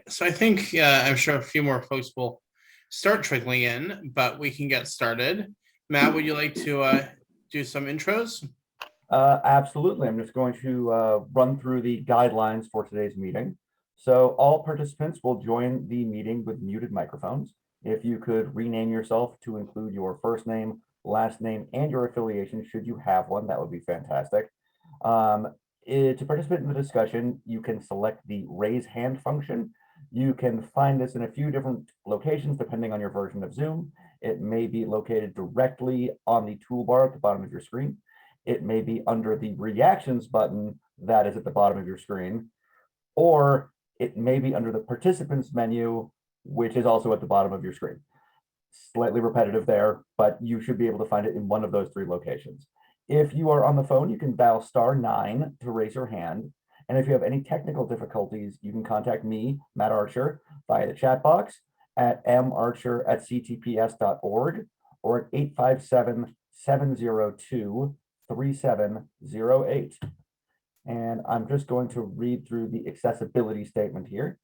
So I think I'm sure a few more folks will start trickling in, but we can get started. Matt, would you like to do some intros? Absolutely. I'm just going to run through the guidelines for today's meeting. So all participants will join the meeting with muted microphones. If you could rename yourself to include your first name, last name, and your affiliation, should you have one, that would be fantastic. To participate in the discussion, you can select the raise hand function. You can find this in a few different locations depending on your version of Zoom. It may be located directly on the toolbar at the bottom of your screen. It may be under the reactions button that is at the bottom of your screen, or it may be under the participants menu, which is also at the bottom of your screen. Slightly repetitive there, but you should be able to find it in one of those three locations. If you are on the phone, you can dial *9 to raise your hand. And if you have any technical difficulties, you can contact me, Matt Archer, via the chat box at marcher@ctps.org or at 857-702-3708. And I'm just going to read through the accessibility statement here.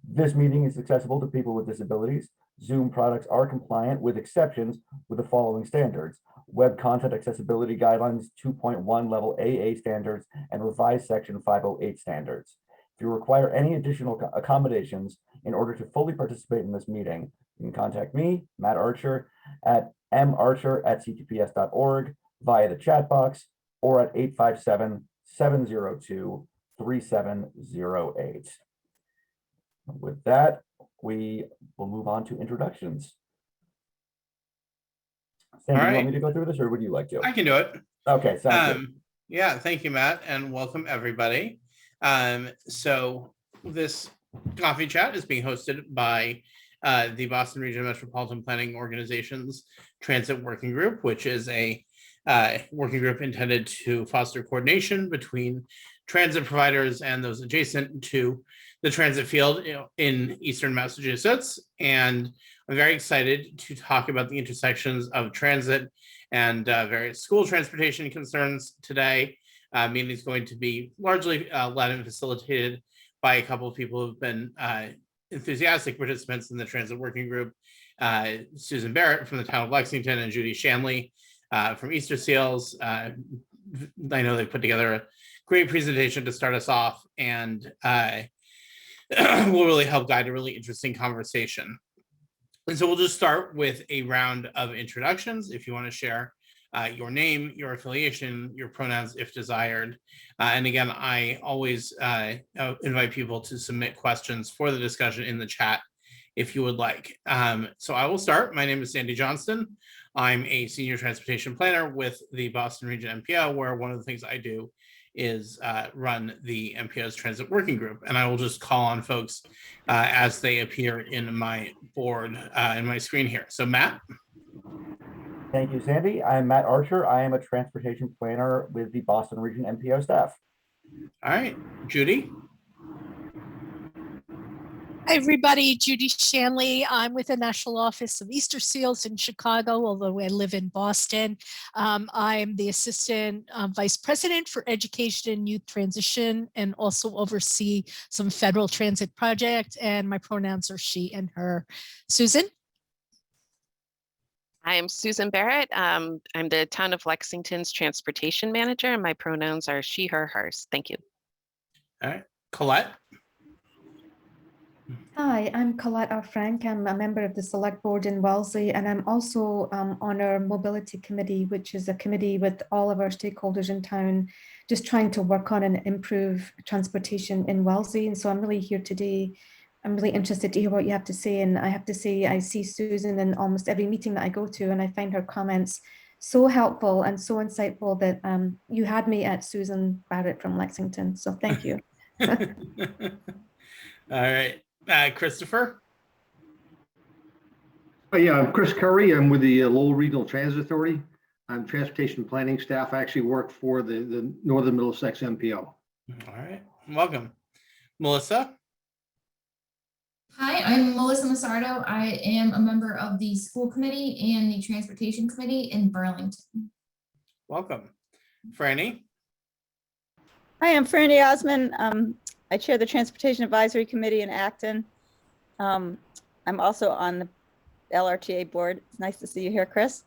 This meeting is accessible to people with disabilities. Zoom products are compliant with exceptions with the following standards: Web Content Accessibility Guidelines 2.1 Level AA standards and revised Section 508 standards. If you require any additional accommodations in order to fully participate in this meeting, you can contact me, Matt Archer, at marcher@ctps.org via the chat box or at 857-702-3708. With that, we will move on to introductions. Sandy, do you want me to go through this, or would you like to? I can do it. Okay, sounds good. Yeah, thank you, Matt, and welcome everybody. So this coffee chat is being hosted by the Boston Region Metropolitan Planning Organization's Transit Working Group, which is a working group intended to foster coordination between transit providers and those adjacent to the transit field in Eastern Massachusetts. And I'm very excited to talk about the intersections of transit and various school transportation concerns today. Meeting is going to be largely led and facilitated by a couple of people who've been enthusiastic participants in the transit working group, Susan Barrett from the town of Lexington and Judy Shanley from Easter Seals. I know they put together a great presentation to start us off, and will really help guide a really interesting conversation. And so we'll just start with a round of introductions. If you want to share your name, your affiliation, your pronouns if desired. And again, I always invite people to submit questions for the discussion in the chat if you would like. So I will start. My name is Sandy Johnston. I'm a senior transportation planner with the Boston Region MPO, where one of the things I do is run the MPO's Transit Working Group. And I will just call on folks as they appear in my board, in my screen here. So Matt. Thank you, Sandy. I'm Matt Archer. I am a transportation planner with the Boston Region MPO staff. All right, Judy. Hi, everybody. Judy Shanley. I'm with the National Office of Easter Seals in Chicago, although I live in Boston. I'm the Assistant Vice President for Education and Youth Transition and also oversee some federal transit projects, and my pronouns are she and her. Susan? I am Susan Barrett. I'm the town of Lexington's transportation manager, and my pronouns are she, her, hers. Thank you. All right, Colette. Hi, I'm Colette Frank. I'm a member of the Select Board in Wellesley, and I'm also on our Mobility Committee, which is a committee with all of our stakeholders in town, just trying to work on and improve transportation in Wellesley. And so I'm really here today. I'm really interested to hear what you have to say. And I have to say, I see Susan in almost every meeting that I go to, and I find her comments so helpful and so insightful that you had me at Susan Barrett from Lexington. So thank you. All right. Christopher? Yeah, I'm Chris Curry. I'm with the Lowell Regional Transit Authority. I'm transportation planning staff. I actually work for the Northern Middlesex MPO. All right. Welcome. Melissa? Hi, I'm Melissa Massardo. I am a member of the school committee and the transportation committee in Burlington. Welcome. Franny? Hi, I'm Franny Osman. I chair the Transportation Advisory Committee in Acton. I'm also on the LRTA board. It's nice to see you here, Chris,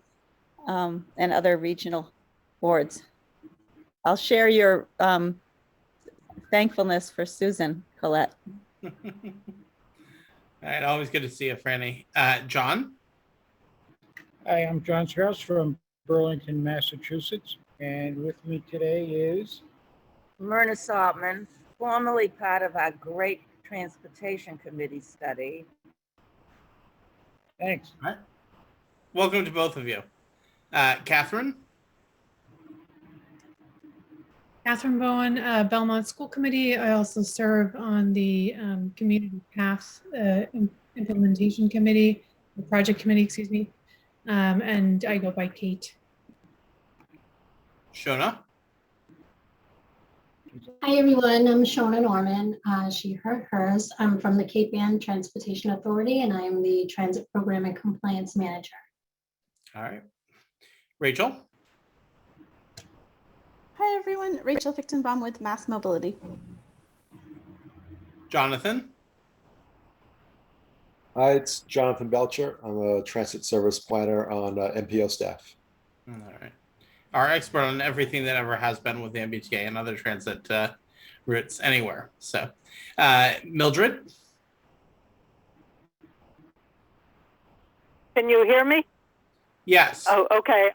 and other regional boards. I'll share your thankfulness for Susan Collette. All right, always good to see you, Franny. John? Hi, I'm John Strauss from Burlington, Massachusetts, and with me today is Myrna Saltman, formerly part of our great Transportation Committee study. thanks. All right. Welcome to both of you. Catherine? Catherine Bowen, Belmont School Committee. I also serve on the Community Path Implementation Committee, the Project Committee, excuse me, and I go by Kate. Shona? Hi everyone, I'm Shona Norman, she, her, hers. I'm from the Cape Ann Transportation Authority and I'm the Transit Program and Compliance Manager. All right. Rachel? Hi everyone, Rachel Fichtenbaum with Mass Mobility. Jonathan? Hi, it's Jonathan Belcher. I'm a transit service planner on MPO staff. All right. Our expert on everything that ever has been with the MBTA and other transit routes anywhere. So, Mildred? Can you hear me? Yes. Oh, okay.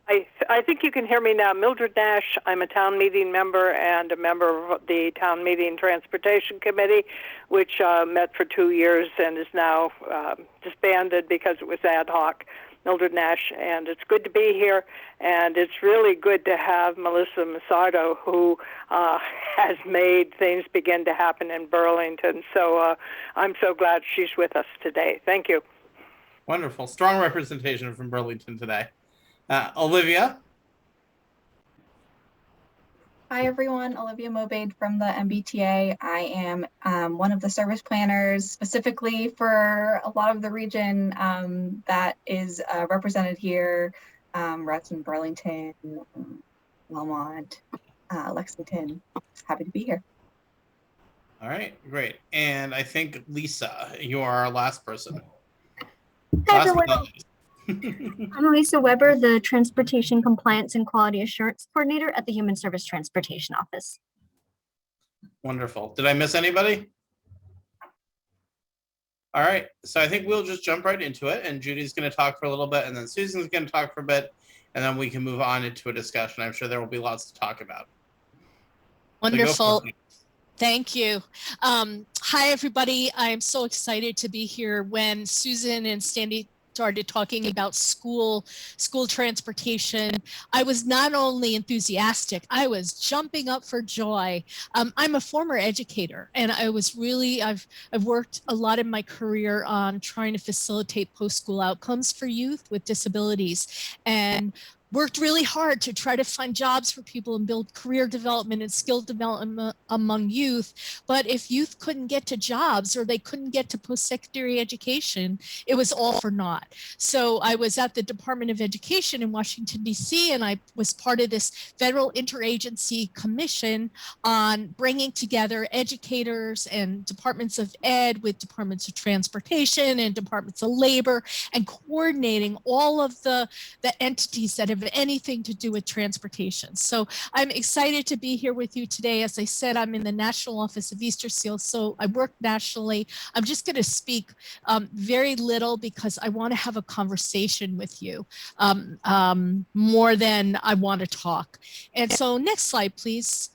I think you can hear me now. Mildred Nash. I'm a town meeting member and a member of the Town Meeting Transportation Committee, which met for 2 years and is now disbanded because it was ad hoc. Mildred Nash, and it's good to be here, and it's really good to have Melissa Masardo, who has made things begin to happen in Burlington. So I'm so glad she's with us today. Thank you. Wonderful. Strong representation from Burlington today. Olivia? Hi everyone, Olivia Mobade from the MBTA. I am one of the service planners specifically for a lot of the region that is represented here, reps in Burlington, Belmont, Lexington. Happy to be here. All right, great. And I think Lisa, you are our last person. Hi everyone. I'm Lisa Weber, the Transportation Compliance and Quality Assurance Coordinator at the Human Service Transportation Office. Wonderful. Did I miss anybody? All right, so I think we'll just jump right into it, and Judy's going to talk for a little bit, and then Susan's going to talk for a bit, and then we can move on into a discussion. I'm sure there will be lots to talk about. Wonderful. Thank you. Hi, everybody. I'm so excited to be here. When Susan and Sandy started talking about school transportation, I was not only enthusiastic, I was jumping up for joy. I'm a former educator, and I've worked a lot in my career on trying to facilitate post-school outcomes for youth with disabilities, and worked really hard to try to find jobs for people and build career development and skill development among youth. But if youth couldn't get to jobs or they couldn't get to post-secondary education, it was all for naught. So I was at the Department of Education in Washington, D.C., and I was part of this federal interagency commission on bringing together educators and departments of ed with departments of transportation and departments of labor, and coordinating all of the entities that have anything to do with transportation. So I'm excited to be here with you today. As I said, I'm in the National Office of Easter Seals, so I work nationally. I'm just going to speak very little because I want to have a conversation with you more than I want to talk. And so next slide, please.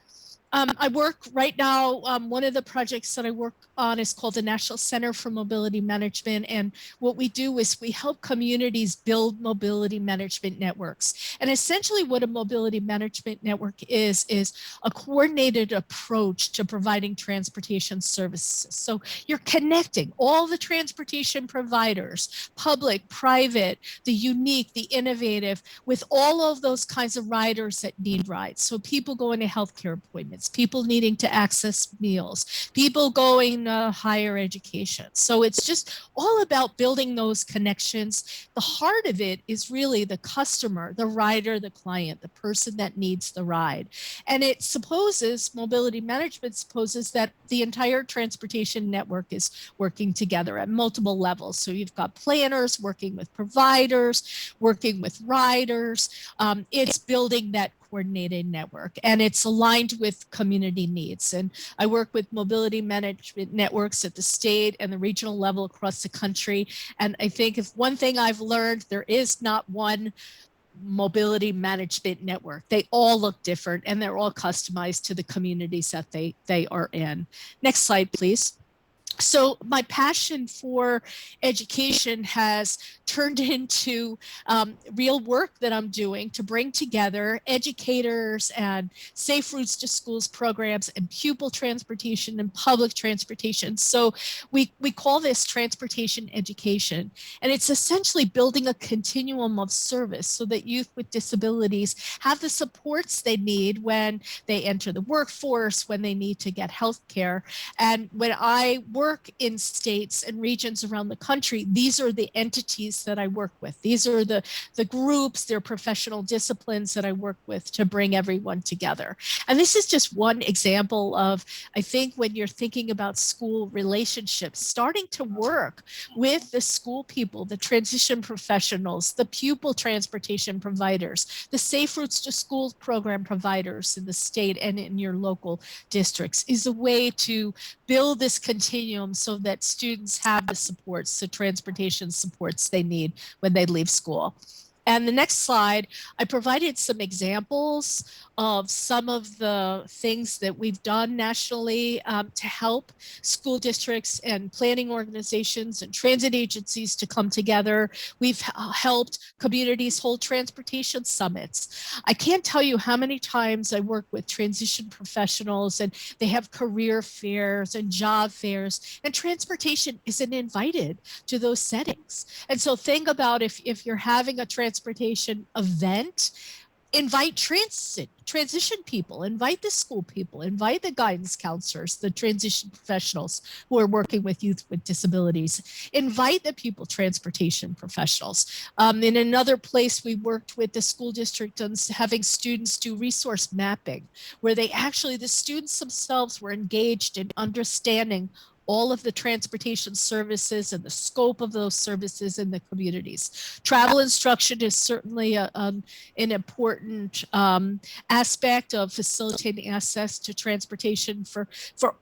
I work right now, one of the projects that I work on is called the National Center for Mobility Management. And what we do is we help communities build mobility management networks. And essentially what a mobility management network is a coordinated approach to providing transportation services. So you're connecting all the transportation providers, public, private, the unique, the innovative, with all of those kinds of riders that need rides. So people going to healthcare appointments, needs, people needing to access meals, people going to higher education. So it's just all about building those connections. The heart of it is really the customer, the rider, the client, the person that needs the ride. And it supposes, mobility management supposes, that the entire transportation network is working together at multiple levels. So you've got planners working with providers, working with riders. It's building that coordinated network, and it's aligned with community needs. And I work with mobility management networks at the state and the regional level across the country. And I think if one thing I've learned, there is not one mobility management network. They all look different, and they're all customized to the communities that they are in. Next slide, please. So my passion for education has turned into real work that I'm doing to bring together educators and safe routes to schools programs and pupil transportation and public transportation. So we call this transportation education, and it's essentially building a continuum of service so that youth with disabilities have the supports they need when they enter the workforce, when they need to get health care. And when I work in states and regions around the country, these are the entities that I work with. These are the groups, their professional disciplines that I work with to bring everyone together. And this is just one example of, I think, when you're thinking about school relationships, starting to work with the school people, the transition professionals, the pupil transportation providers, the safe routes to school program providers in the state and in your local districts is a way to build this continuum so that students have the supports, the transportation supports they need when they leave school. And the next slide, I provided some examples of some of the things that we've done nationally to help school districts and planning organizations and transit agencies to come together. We've helped communities hold transportation summits. I can't tell you how many times I work with transition professionals and they have career fairs and job fairs, and transportation isn't invited to those settings. And so think about if you're having a transportation event, invite transition people, invite the school people, invite the guidance counselors, the transition professionals who are working with youth with disabilities, invite the pupil transportation professionals. In another place, we worked with the school district on having students do resource mapping, where the students themselves were engaged in understanding all of the transportation services and the scope of those services in the communities. Travel instruction is certainly an important aspect of facilitating access to transportation for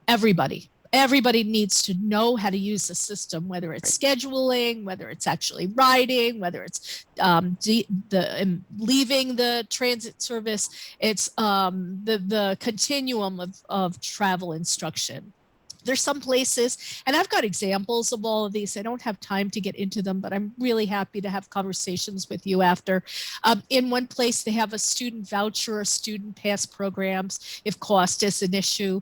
everybody. Everybody needs to know how to use the system, whether it's scheduling, whether it's actually riding, whether it's leaving the transit service. It's the continuum of travel instruction. There's some places, and I've got examples of all of these. I don't have time to get into them, but I'm really happy to have conversations with you after. In one place, they have a student voucher or student pass programs if cost is an issue.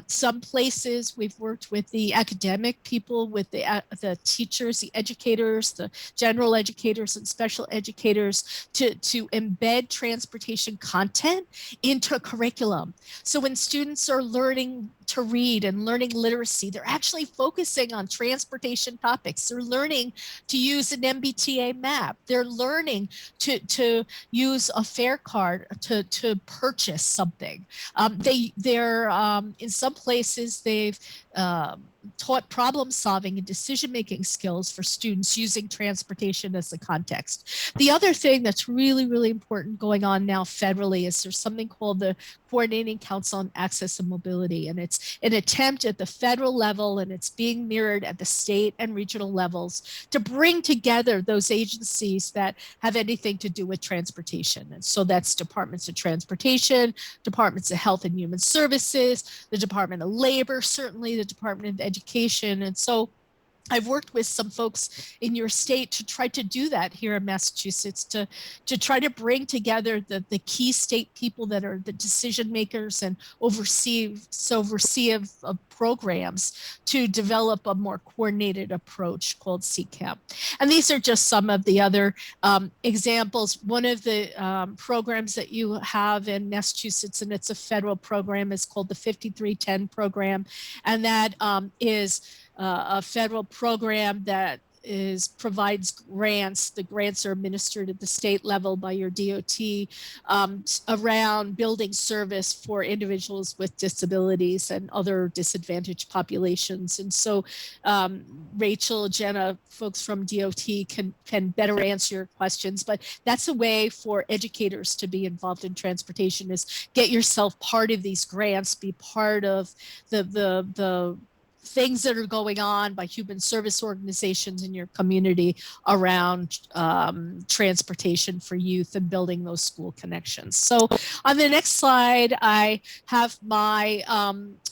Some places we've worked with the academic people, with the teachers, the educators, the general educators and special educators to embed transportation content into curriculum. So when students are learning to read and learning literacy, they're actually focusing on transportation topics. They're learning to use an MBTA map. They're learning to use a fare card to purchase something. They're in some places they've taught problem solving and decision making skills for students using transportation as the context. The other thing that's really, really important going on now federally is there's something called the Coordinating Council on Access and Mobility, and it's an attempt at the federal level, and it's being mirrored at the state and regional levels to bring together those agencies that have anything to do with transportation. And so that's departments of transportation, departments of health and human services, the Department of Labor, certainly the Department of Education. And so I've worked with some folks in your state to try to do that here in Massachusetts, to try to bring together the key state people that are the decision makers and oversee of programs to develop a more coordinated approach called CCAP. And these are just some of the other examples. One of the programs that you have in Massachusetts, and it's a federal program, is called the 5310 program. And that is a federal program that provides grants. The grants are administered at the state level by your DOT around building service for individuals with disabilities and other disadvantaged populations. And so Rachel, Jenna, folks from DOT can better answer your questions, but that's a way for educators to be involved in transportation, is get yourself part of these grants, be part of the things that are going on by human service organizations in your community around transportation for youth and building those school connections. So on the next slide, I have my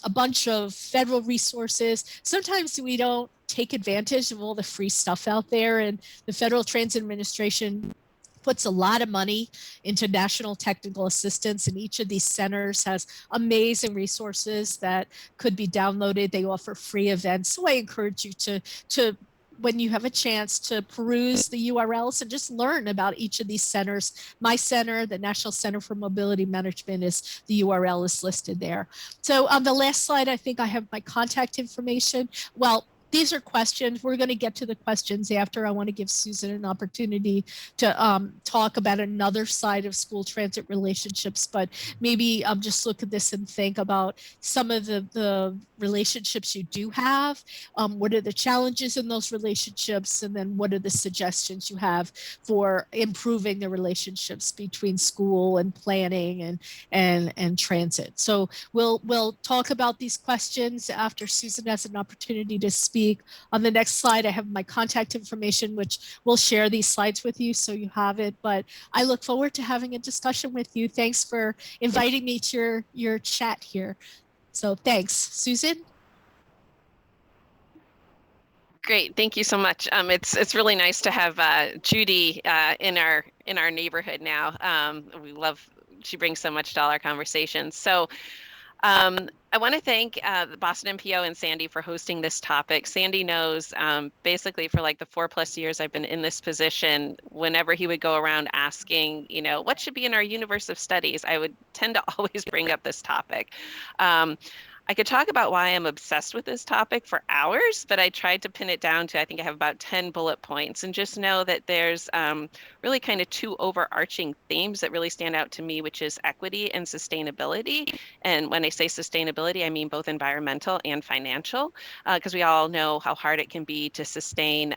a bunch of federal resources. Sometimes we don't take advantage of all the free stuff out there, and the Federal Transit Administration puts a lot of money into national technical assistance, and each of these centers has amazing resources that could be downloaded. They offer free events. So I encourage you to when you have a chance, to peruse the URLs and just learn about each of these centers. My center, the National Center for Mobility Management, is the URL is listed there. So on the last slide, I think I have my contact information. Well, these are questions. We're going to get to the questions after. I want to give Susan an opportunity to talk about another side of school transit relationships, but maybe just look at this and think about some of the relationships you do have. What are the challenges in those relationships? And then what are the suggestions you have for improving the relationships between school and planning and transit? So we'll talk about these questions after Susan has an opportunity to speak. On the next slide, I have my contact information, which we'll share these slides with you so you have it. But I look forward to having a discussion with you. Thanks for inviting me to your chat here. So thanks. Susan? Great, thank you so much. It's really nice to have Judy in our neighborhood now. We love, she brings so much to all our conversations. So I want to thank the Boston MPO and Sandy for hosting this topic. Sandy knows basically for like the 4+ years I've been in this position, whenever he would go around asking, you know, what should be in our universe of studies, I would tend to always bring up this topic. I could talk about why I'm obsessed with this topic for hours, but I tried to pin it down to, I think I have about 10 bullet points, and just know that there's really kind of two overarching themes that really stand out to me, which is equity and sustainability. And when I say sustainability, I mean both environmental and financial, because we all know how hard it can be to sustain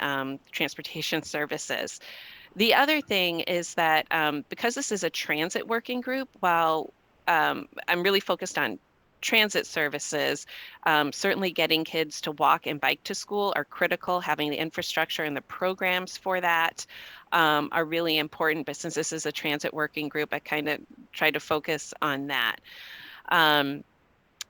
transportation services. The other thing is that because this is a transit working group, while I'm really focused on transit services, certainly getting kids to walk and bike to school are critical. Having the infrastructure and the programs for that are really important. But since this is a transit working group, I kind of try to focus on that.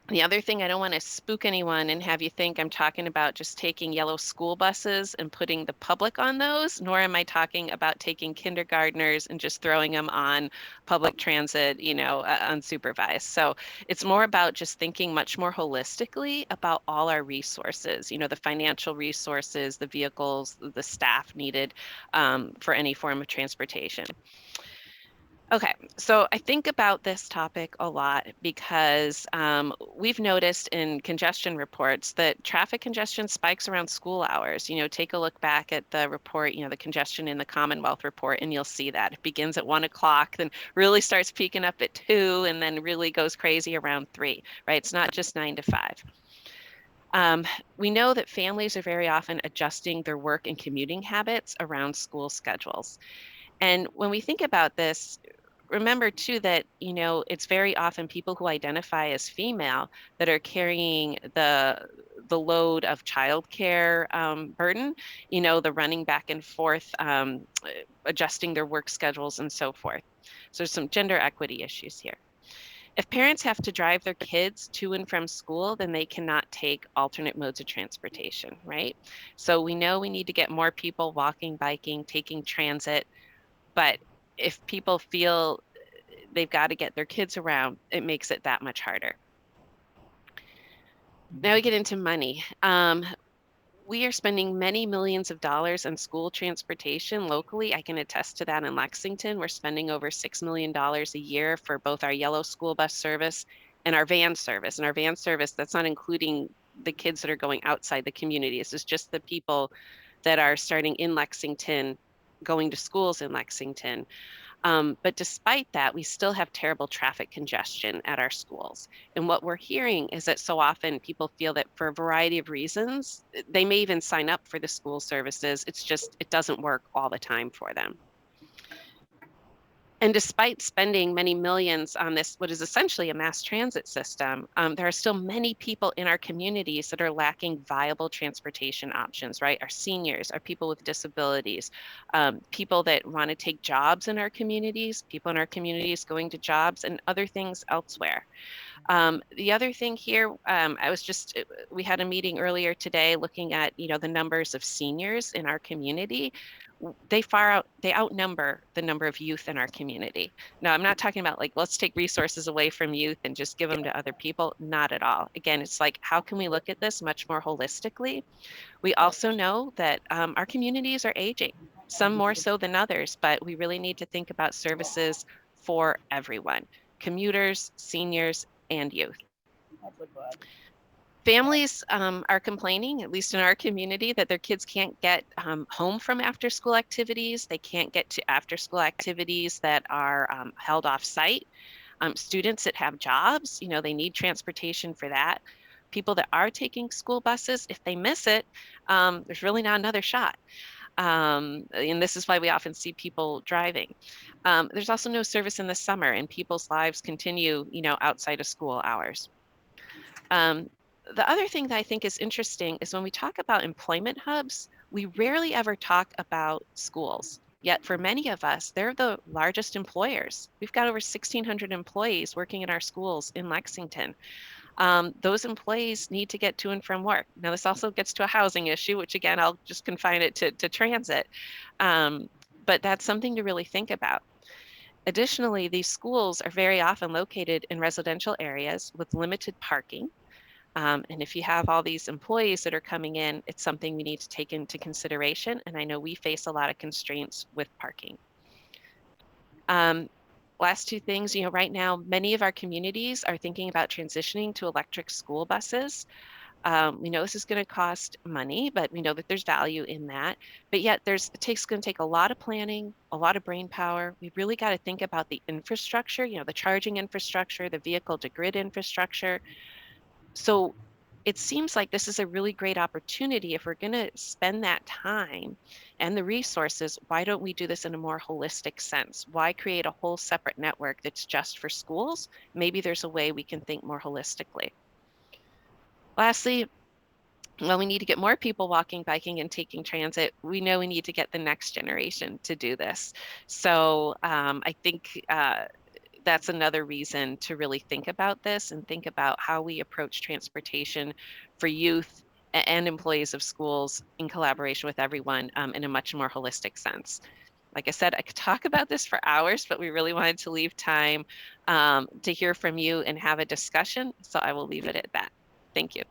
The other thing, I don't want to spook anyone and have you think I'm talking about just taking yellow school buses and putting the public on those, nor am I talking about taking kindergartners and just throwing them on public transit, you know, unsupervised. So it's more about just thinking much more holistically about all our resources, you know, the financial resources, the vehicles, the staff needed for any form of transportation. Okay, so I think about this topic a lot because we've noticed in congestion reports that traffic congestion spikes around school hours. You know, take a look back at the report, you know, the congestion in the Commonwealth report, and you'll see that it begins at 1 o'clock, then really starts peaking up at 2, and then really goes crazy around 3, right? It's not just 9 to 5. We know that families are very often adjusting their work and commuting habits around school schedules. And when we think about this, remember too that, you know, it's very often people who identify as female that are carrying the load of childcare burden, you know, the running back and forth, adjusting their work schedules and so forth. So there's some gender equity issues here. If parents have to drive their kids to and from school, then they cannot take alternate modes of transportation, right? So we know we need to get more people walking, biking, taking transit, but if people feel they've got to get their kids around, it makes it that much harder. Now we get into money. We are spending many millions of dollars on school transportation locally. I can attest to that in Lexington. We're spending over $6 million a year for both our yellow school bus service and our van service. And our van service, that's not including the kids that are going outside the community. This is just the people that are starting in Lexington, going to schools in Lexington. But despite that, we still have terrible traffic congestion at our schools. And what we're hearing is that so often people feel that for a variety of reasons, they may even sign up for the school services. It's just, it doesn't work all the time for them. And despite spending many millions on this, what is essentially a mass transit system, there are still many people in our communities that are lacking viable transportation options, right? Our seniors, our people with disabilities, people that want to take jobs in our communities, people in our communities going to jobs and other things elsewhere. The other thing here, we had a meeting earlier today looking at, the numbers of seniors in our community. They outnumber the number of youth in our community. Now, I'm not talking about like, let's take resources away from youth and just give them to other people. Not at all. Again, it's like, how can we look at this much more holistically? We also know that our communities are aging, some more so than others, but we really need to think about services for everyone, commuters, seniors, and youth. Families are complaining, at least in our community, that their kids can't get home from after school activities. They can't get to after school activities that are held off site. Students that have jobs, they need transportation for that. People that are taking school buses, if they miss it, there's really not another shot. And this is why we often see people driving. There's also no service in the summer, and people's lives continue, outside of school hours. The other thing that I think is interesting is when we talk about employment hubs, we rarely ever talk about schools. Yet for many of us, they're the largest employers. We've got over 1,600 employees working in our schools in Lexington. Those employees need to get to and from work. Now, this also gets to a housing issue, which again, I'll just confine it to transit. But that's something to really think about. Additionally, these schools are very often located in residential areas with limited parking. And if you have all these employees that are coming in, it's something we need to take into consideration. And I know we face a lot of constraints with parking. Last two things, right now, many of our communities are thinking about transitioning to electric school buses. We know this is going to cost money, but we know that there's value in that. But yet it's going to take a lot of planning, a lot of brain power. We really got to think about the infrastructure, the charging infrastructure, the vehicle to grid infrastructure. So it seems like this is a really great opportunity. If we're going to spend that time and the resources, why don't we do this in a more holistic sense? Why create a whole separate network that's just for schools? Maybe there's a way we can think more holistically. Lastly, well, we need to get more people walking, biking, and taking transit. We know we need to get the next generation to do this. So I think that's another reason to really think about this and think about how we approach transportation for youth and employees of schools in collaboration with everyone in a much more holistic sense. Like I said, I could talk about this for hours, but we really wanted to leave time to hear from you and have a discussion. So I will leave it at that. Thank you.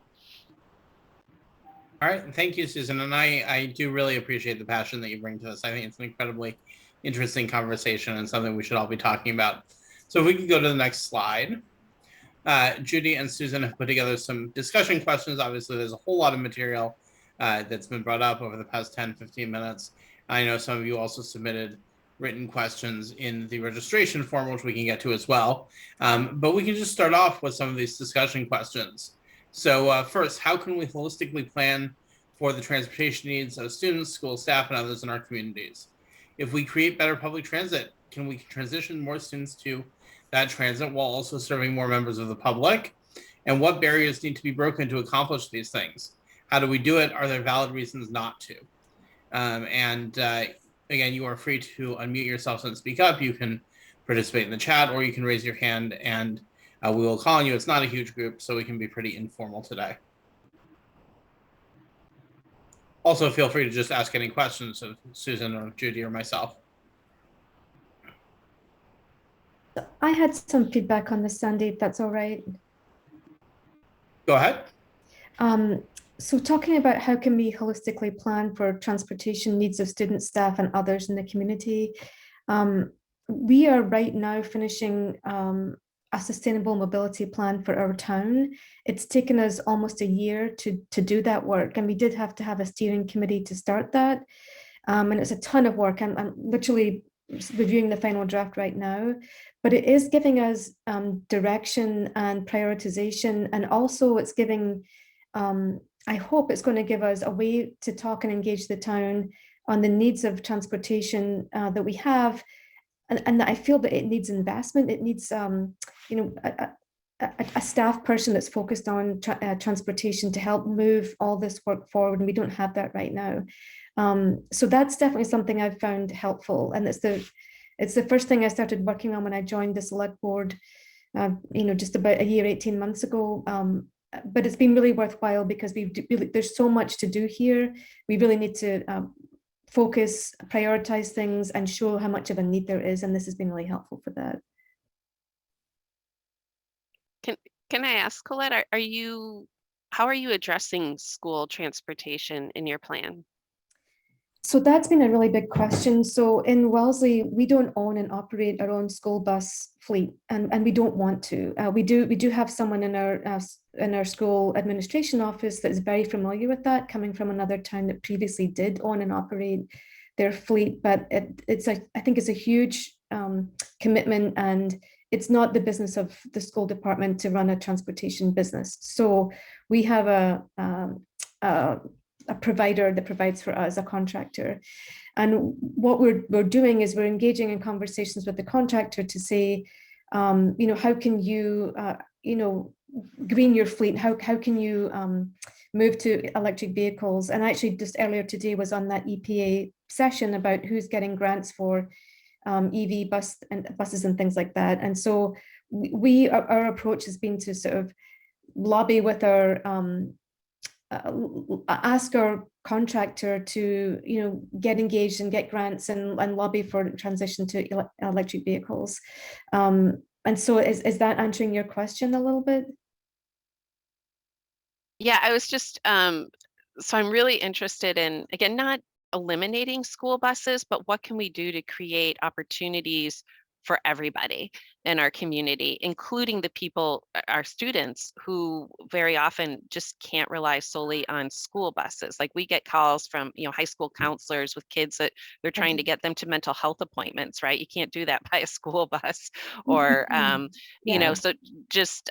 All right. Thank you, Susan. And I do really appreciate the passion that you bring to this. I think it's an incredibly interesting conversation and something we should all be talking about. So if we could go to the next slide. Judy and Susan have put together some discussion questions. Obviously, there's a whole lot of material that's been brought up over the past 10, 15 minutes. I know some of you also submitted written questions in the registration form, which we can get to as well. But we can just start off with some of these discussion questions. So first, how can we holistically plan for the transportation needs of students, school staff, and others in our communities? If we create better public transit, can we transition more students to that transit while also serving more members of the public? And what barriers need to be broken to accomplish these things? How do we do it? Are there valid reasons not to? Again, you are free to unmute yourself and speak up. You can participate in the chat, or you can raise your hand and We will call on you. It's not a huge group, so we can be pretty informal today. Also, feel free to just ask any questions of Susan or Judy or myself. I had some feedback on this, Sandy, if that's all right. Go ahead. So talking about how can we holistically plan for transportation needs of students, staff, and others in the community. We are right now finishing a sustainable mobility plan for our town. It's taken us almost a year to do that work, and we did have to have a steering committee to start that. And it's a ton of work. I'm literally reviewing the final draft right now, but it is giving us direction and prioritization, and also it's giving, I hope it's going to give us a way to talk and engage the town on the needs of transportation that we have. And I feel that it needs investment. It needs, you know, a staff person that's focused on transportation to help move all this work forward. And we don't have that right now. So that's definitely something I've found helpful. And it's the first thing I started working on when I joined the select board, you know, just about a year, 18 months ago. But it's been really worthwhile because there's so much to do here. We really need to focus, prioritize things, and show how much of a need there is. And this has been really helpful for that. Can I ask, Colette, how are you addressing school transportation in your plan? So that's been a really big question. So in Wellesley, we don't own and operate our own school bus fleet, and we don't want to. We do have someone in our school administration office that is very familiar with that, coming from another town that previously did own and operate their fleet. But I think it's a huge commitment, and it's not the business of the school department to run a transportation business. So we have a provider that provides for us, a contractor. And what we're doing is we're engaging in conversations with the contractor to say, you know, how can you, you know, green your fleet? How can you move to electric vehicles? And actually just earlier today was on that EPA session about who's getting grants for EV buses and things like that. And so our approach has been to sort of lobby with our, ask our contractor to, you know, get engaged and get grants and lobby for transition to electric vehicles. And so is that answering your question a little bit? Yeah, I was just, so I'm really interested in, again, not eliminating school buses, but what can we do to create opportunities for everybody in our community, including the people, our students, who very often just can't rely solely on school buses. Like we get calls from, you know, high school counselors with kids that they're trying to get them to mental health appointments, right? You can't do that by a school bus or, you know, so just,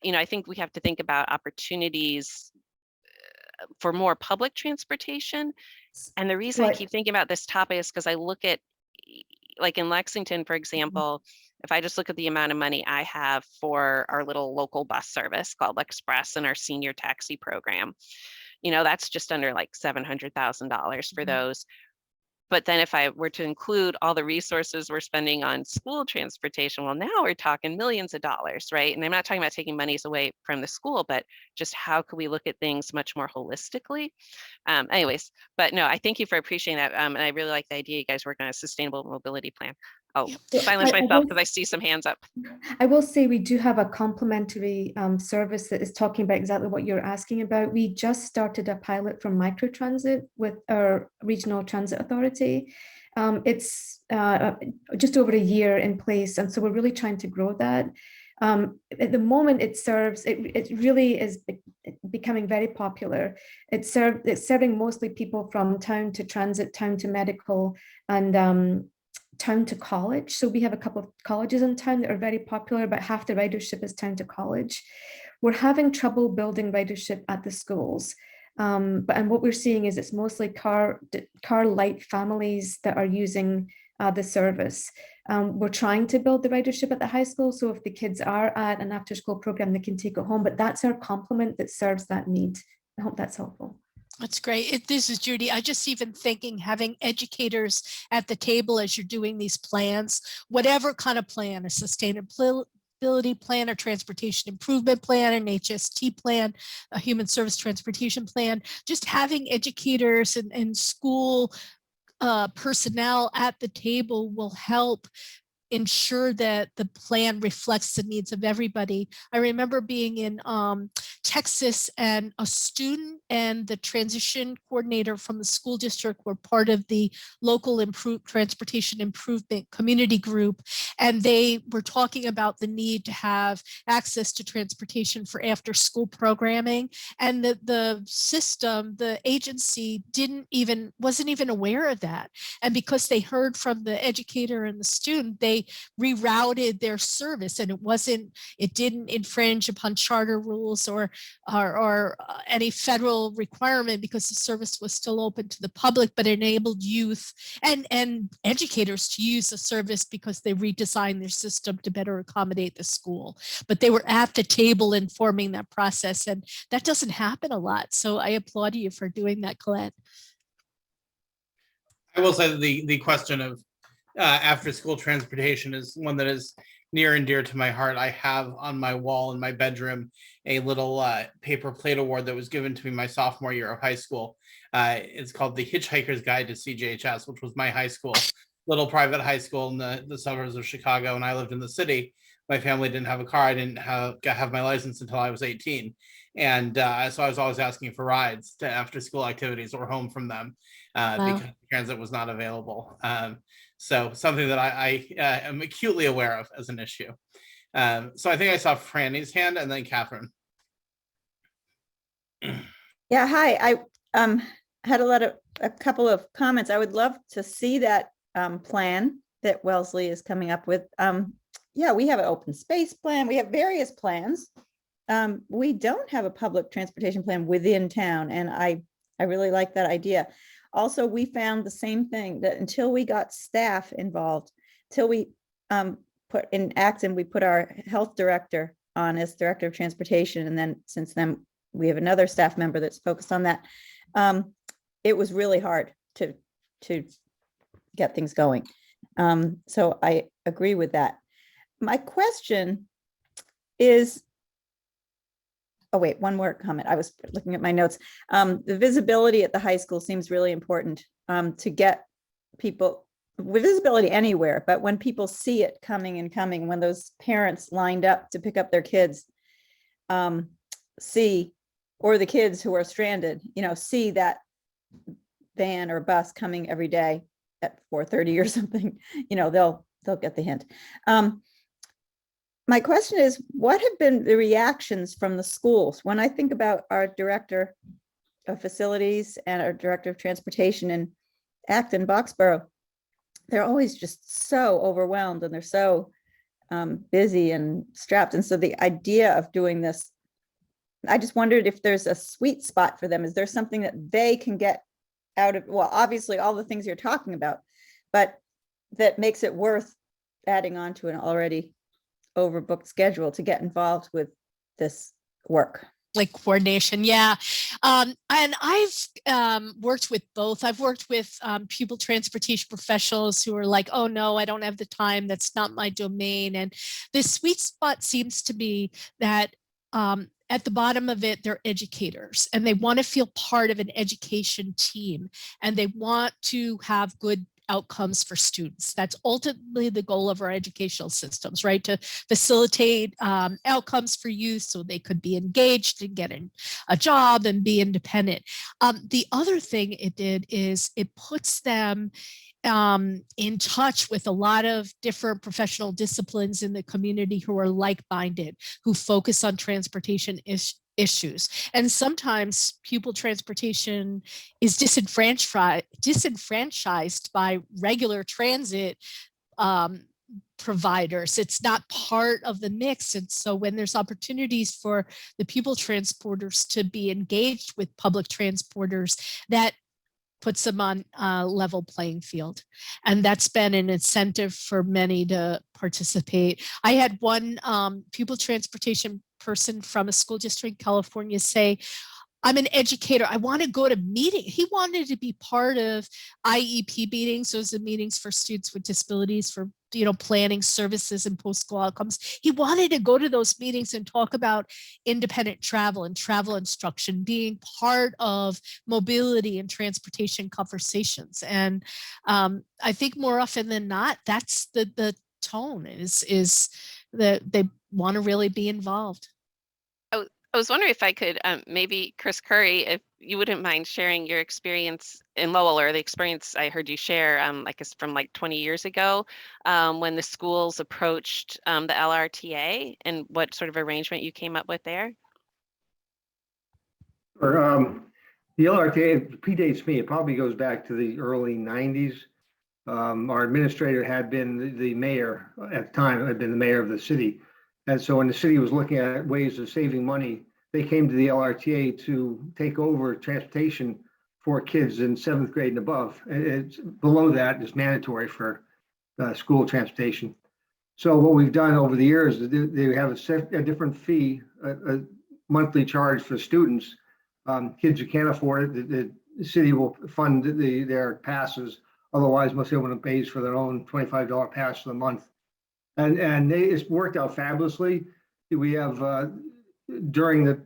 you know, I think we have to think about opportunities for more public transportation. And the reason I keep thinking about this topic is because I look at, like in Lexington, for example, if I just look at the amount of money I have for our little local bus service called Express and our senior taxi program, you know, that's just under like $700,000 for those. But then if I were to include all the resources we're spending on school transportation, well, now we're talking millions of dollars, right? And I'm not talking about taking monies away from the school, but just how can we look at things much more holistically? Anyways, but no, I thank you for appreciating that. And I really like the idea you guys working on a sustainable mobility plan. I'll silence myself because I see some hands up. I will say we do have a complementary service that is talking about exactly what you're asking about. We just started a pilot for microtransit with our regional transit authority. It's just over a year in place, and so we're really trying to grow that. At the moment, it really is becoming very popular. It's serving mostly people from town to transit, town to medical, and town to college. So we have a couple of colleges in town that are very popular, but half the ridership is town to college. We're having trouble building ridership at the schools. And what we're seeing is it's mostly car light families that are using the service. We're trying to build the ridership at the high school. So if the kids are at an after school program, they can take it home, but that's our complement that serves that need. I hope that's helpful. That's great. This is Judy. I just even thinking having educators at the table as you're doing these plans, whatever kind of plan, a mobility plan, a transportation improvement plan, an HST plan, a human service transportation plan. Just having educators and school personnel at the table will help ensure that the plan reflects the needs of everybody. I remember being in Texas, and a student and the transition coordinator from the school district were part of the local transportation improvement community group. And they were talking about the need to have access to transportation for after school programming. And the system, the agency wasn't even aware of that. And because they heard from the educator and the student, they rerouted their service, and it didn't infringe upon charter rules or any federal requirement, because the service was still open to the public, but enabled youth and educators to use the service because they redesigned their system to better accommodate the school. But they were at the table informing that process, and that doesn't happen a lot. So I applaud you for doing that, Colette. I will say that the question of after school transportation is one that is near and dear to my heart. I have on my wall in my bedroom a little paper plate award that was given to me my sophomore year of high school. It's called The Hitchhiker's Guide to CJHS, which was my high school, little private high school in the suburbs of Chicago, and I lived in the city. My family didn't have a car. I didn't have my license until I was 18. And so I was always asking for rides to after school activities or home from them because transit was not available. So something that I am acutely aware of as an issue. So I think I saw Franny's hand and then Catherine. Yeah, hi. I had a couple of comments. I would love to see that plan that Wellesley is coming up with. Yeah, we have an open space plan. We have various plans. We don't have a public transportation plan within town, and I really like that idea. Also, we found the same thing, that until we got staff involved, till we put in Acton, we put our health director on as director of transportation, and then since then we have another staff member that's focused on that. It was really hard to get things going. So I agree with that. My question is, oh wait, one more comment. I was looking at my notes. The visibility at the high school seems really important to get people with visibility anywhere, but when people see it coming and coming, when those parents lined up to pick up their kids, see, or the kids who are stranded, see that van or bus coming every day at 4:30 or something, they'll get the hint. My question is, what have been the reactions from the schools? When I think about our director of facilities and our director of transportation in Acton, Boxborough, they're always just so overwhelmed and they're so busy and strapped. And so the idea of doing this, I just wondered if there's a sweet spot for them. Is there something that they can get out of, well, obviously all the things you're talking about, but that makes it worth adding on to an already overbooked schedule to get involved with this work? Like coordination, yeah. And I've worked with both. I've worked with pupil transportation professionals who are like, oh no, I don't have the time, that's not my domain. And the sweet spot seems to be that at the bottom of it, they're educators and they want to feel part of an education team, and they want to have good outcomes for students. That's ultimately the goal of our educational systems, right? To facilitate outcomes for youth so they could be engaged and get a job and be independent. The other thing it did is it puts them in touch with a lot of different professional disciplines in the community who are like-minded, who focus on transportation issues. And sometimes pupil transportation is disenfranchised by regular transit providers. It's not part of the mix. And so when there's opportunities for the pupil transporters to be engaged with public transporters, that puts them on a level playing field. And that's been an incentive for many to participate. I had one pupil transportation person from a school district in California say, I'm an educator. I want to go to meeting. He wanted to be part of IEP meetings. Those are meetings for students with disabilities for, planning services and post-school outcomes. He wanted to go to those meetings and talk about independent travel and travel instruction, being part of mobility and transportation conversations. And I think more often than not, that's the tone is that they want to really be involved. I was wondering if I could maybe Chris Curry, if you wouldn't mind sharing your experience in Lowell, or the experience I heard you share, I guess from like 20 years ago, when the schools approached the LRTA, and what sort of arrangement you came up with there. The LRTA predates me. It probably goes back to the early 90s. Our administrator had been the mayor at the time, had been the mayor of the city. And so when the city was looking at ways of saving money, they came to the LRTA to take over transportation for kids in 7th grade and above. It's below that is mandatory for school transportation. So what we've done over the years is they have a different fee, a monthly charge for students. Kids who can't afford it, the city will fund their passes. Otherwise, most everyone pays for their own $25 pass for the month. And it's worked out fabulously. We have during the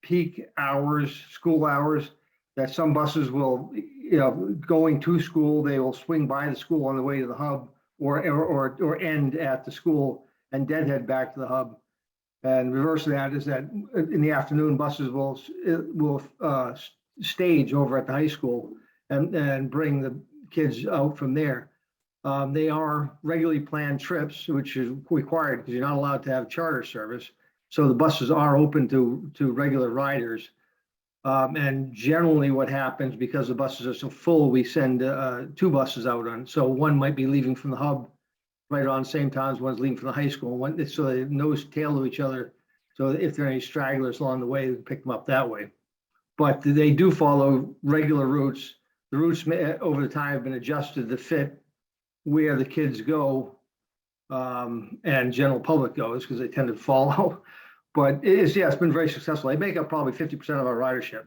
peak hours, school hours, that some buses will, going to school, they will swing by the school on the way to the hub, or end at the school and deadhead back to the hub. And reverse of that is that in the afternoon, buses will stage over at the high school and bring the kids out from there. They are regularly planned trips, which is required because you're not allowed to have charter service. So the buses are open to regular riders. And generally what happens, because the buses are so full, we send 2 buses out on. So one might be leaving from the hub right around the same time as one's leaving from the high school. So they nose tail to each other. So if there are any stragglers along the way, we can pick them up that way. But they do follow regular routes. The routes over the time have been adjusted to fit where the kids go and general public goes, because they tend to follow. But it's been very successful. They make up probably 50% of our ridership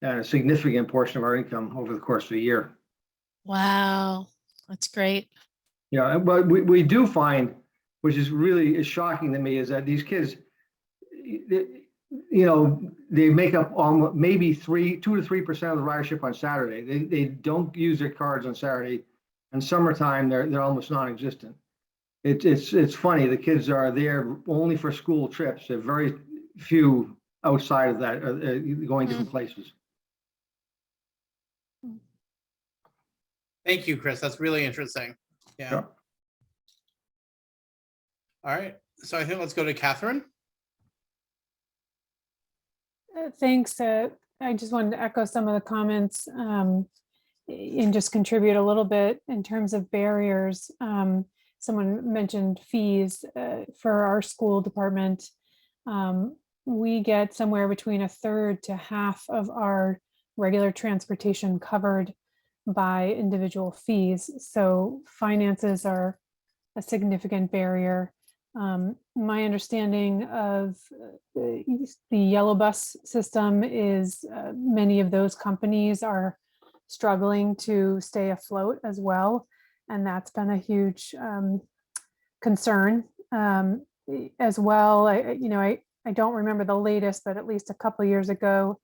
and a significant portion of our income over the course of a year. Wow, that's great. Yeah, but we do find, which is really shocking to me, is that these kids, they make up almost maybe 2 to 3% of the ridership on Saturday. They don't use their cards on Saturday. In summertime, they're almost non-existent. It's funny. The kids are there only for school trips. There are very few outside of that going different places. Thank you, Chris. That's really interesting. Yeah. Sure. All right. So I think let's go to Catherine. Thanks. I just wanted to echo some of the comments and just contribute a little bit in terms of barriers. Someone mentioned fees for our school department. We get somewhere between 1/3 to half of our regular transportation covered by individual fees. So finances are a significant barrier. My understanding of the yellow bus system is many of those companies are struggling to stay afloat as well. And that's been a huge concern as well. I don't remember the latest, but at least a couple of years ago,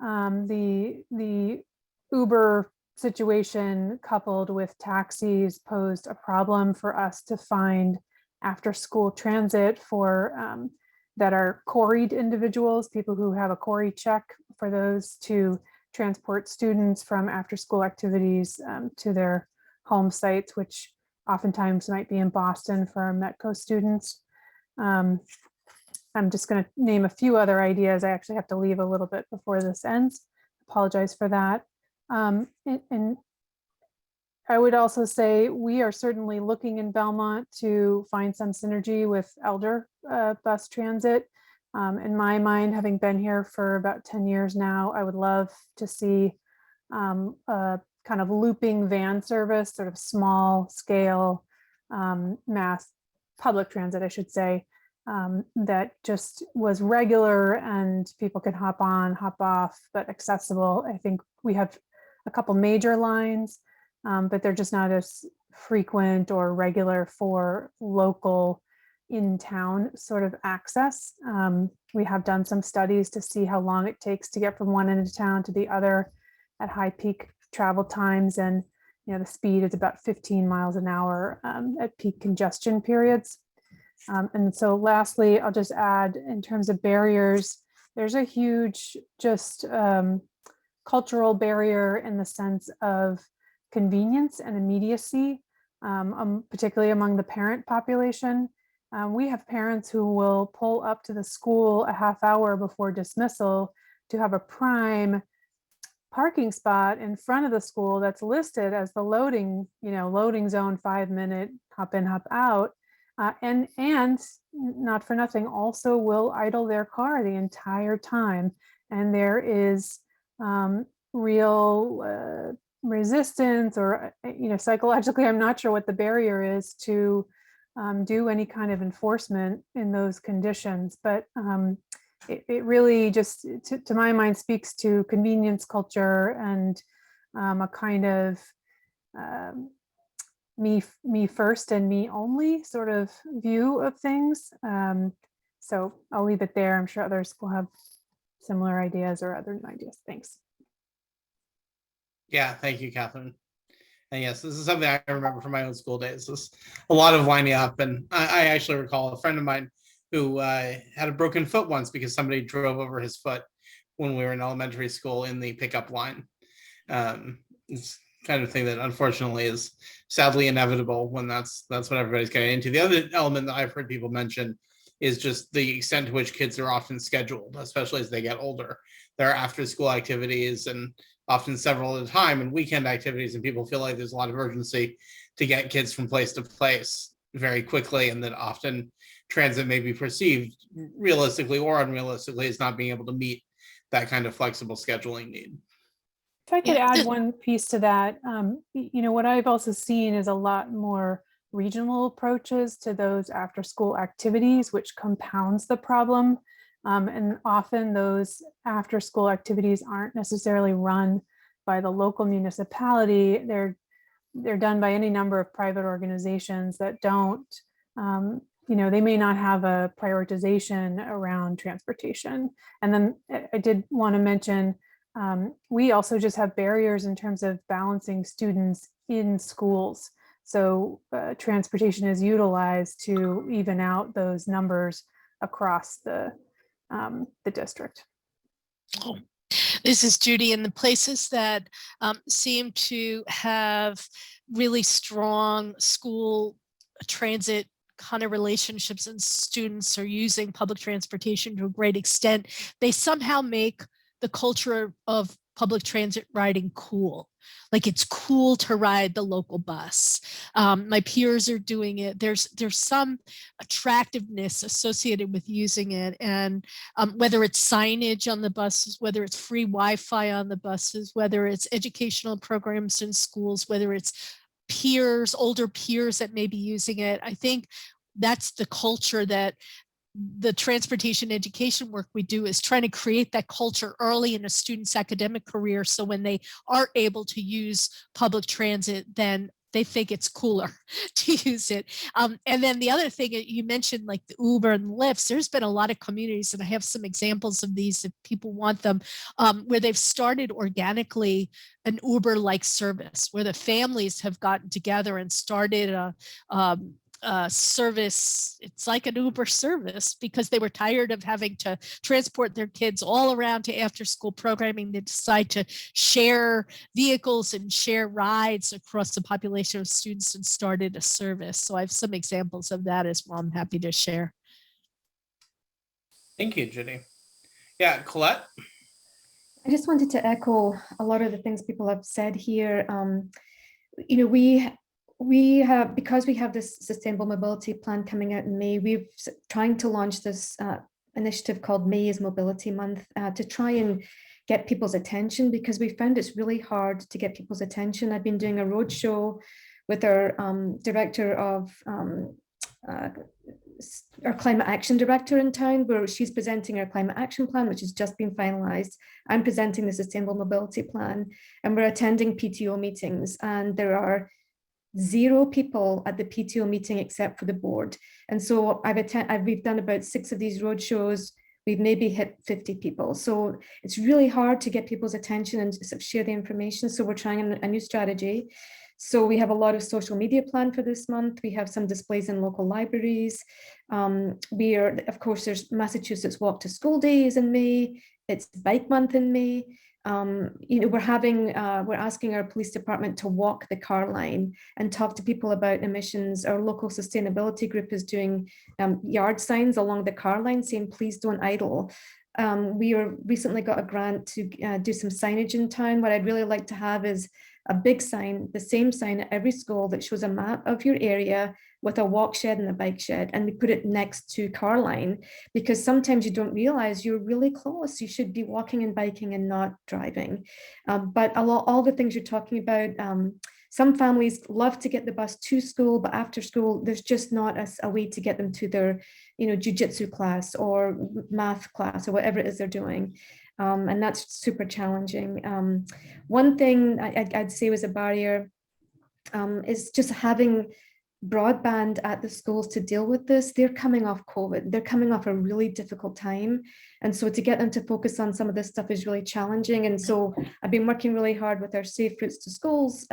the Uber situation coupled with taxis posed a problem for us to find after school transit for that are quarried individuals, people who have a quarry check, for those to transport students from after school activities to their home sites, which oftentimes might be in Boston for our Metco students. I'm just going to name a few other ideas. I actually have to leave a little bit before this ends. Apologize for that. And I would also say we are certainly looking in Belmont to find some synergy with elder bus transit. In my mind, having been here for about 10 years now, I would love to see a kind of looping van service, sort of small scale mass public transit, I should say, that just was regular and people could hop on, hop off, but accessible. I think we have a couple major lines, but they're just not as frequent or regular for local in-town sort of access. We have done some studies to see how long it takes to get from one end of town to the other at high peak travel times. And the speed is about 15 miles an hour at peak congestion periods. And so lastly, I'll just add, in terms of barriers, there's a huge just cultural barrier in the sense of convenience and immediacy, particularly among the parent population. We have parents who will pull up to the school a half hour before dismissal to have a prime parking spot in front of the school that's listed as the loading zone, 5-minute hop in, hop out. And not for nothing, also will idle their car the entire time. And there is real resistance, or psychologically, I'm not sure what the barrier is to do any kind of enforcement in those conditions. But it really just, to my mind, speaks to convenience culture and a kind of me first and me only sort of view of things. So I'll leave it there. I'm sure others will have similar ideas or other ideas. Thanks. Yeah, thank you, Catherine. And yes, this is something I remember from my own school days. This a lot of lining up. And I actually recall a friend of mine who had a broken foot once because somebody drove over his foot when we were in elementary school in the pickup line. It's kind of thing that unfortunately is sadly inevitable when that's what everybody's getting into. The other element that I've heard people mention is just the extent to which kids are often scheduled, especially as they get older. There are after school activities and often several at a time, and weekend activities, and people feel like there's a lot of urgency to get kids from place to place very quickly, and that often transit may be perceived realistically or unrealistically as not being able to meet that kind of flexible scheduling need. If I could add one piece to that, what I've also seen is a lot more regional approaches to those after school activities, which compounds the problem. And often those after school activities aren't necessarily run by the local municipality. They're done by any number of private organizations that don't, they may not have a prioritization around transportation. And then I did want to mention, we also just have barriers in terms of balancing students in schools. So transportation is utilized to even out those numbers across the district. Oh. This is Judy. In the places that seem to have really strong school transit kind of relationships, and students are using public transportation to a great extent, they somehow make the culture of public transit riding cool. Like, it's cool to ride the local bus. My peers are doing it. There's some attractiveness associated with using it. And whether it's signage on the buses, whether it's free Wi-Fi on the buses, whether it's educational programs in schools, whether it's peers, older peers that may be using it, I think that's the culture that the transportation education work we do is trying to create that culture early in a student's academic career. So when they are able to use public transit, then they think it's cooler to use it. And then the other thing you mentioned, like the Uber and Lyfts, there's been a lot of communities, and I have some examples of these if people want them, where they've started organically an Uber-like service, where the families have gotten together and started a service. It's like an Uber service because they were tired of having to transport their kids all around to after school programming. They decide to share vehicles and share rides across the population of students and started a service. So I have some examples of that as well. I'm happy to share. Thank you, Judy. Yeah, Colette? I just wanted to echo a lot of the things people have said here. We have, because we have this sustainable mobility plan coming out in May, we're trying to launch this initiative called May is Mobility Month to try and get people's attention, because we found it's really hard to get people's attention. I've been doing a roadshow with our director of our climate action director in town, where she's presenting our climate action plan, which has just been finalized. I'm presenting the sustainable mobility plan, and we're attending PTO meetings, and there are 0 people at the PTO meeting except for the board. And so we've done about 6 of these road shows. We've maybe hit 50 people. So it's really hard to get people's attention and sort of share the information. So we're trying a new strategy. So we have a lot of social media planned for this month. We have some displays in local libraries. Of course, there's Massachusetts Walk to School Day is in May. It's Bike Month in May. We're asking our police department to walk the car line and talk to people about emissions. Our local sustainability group is doing yard signs along the car line saying, please don't idle. We recently got a grant to do some signage in town. What I'd really like to have is a big sign, the same sign at every school that shows a map of your area with a walk shed and a bike shed, and we put it next to car line, because sometimes you don't realize you're really close. You should be walking and biking and not driving. But all the things you're talking about, some families love to get the bus to school, but after school, there's just not a way to get them to their, jiu-jitsu class or math class or whatever it is they're doing. And that's super challenging. One thing I'd say was a barrier is just having broadband at the schools to deal with this. They're coming off COVID. They're coming off a really difficult time. And so to get them to focus on some of this stuff is really challenging. And so I've been working really hard with our Safe Routes to Schools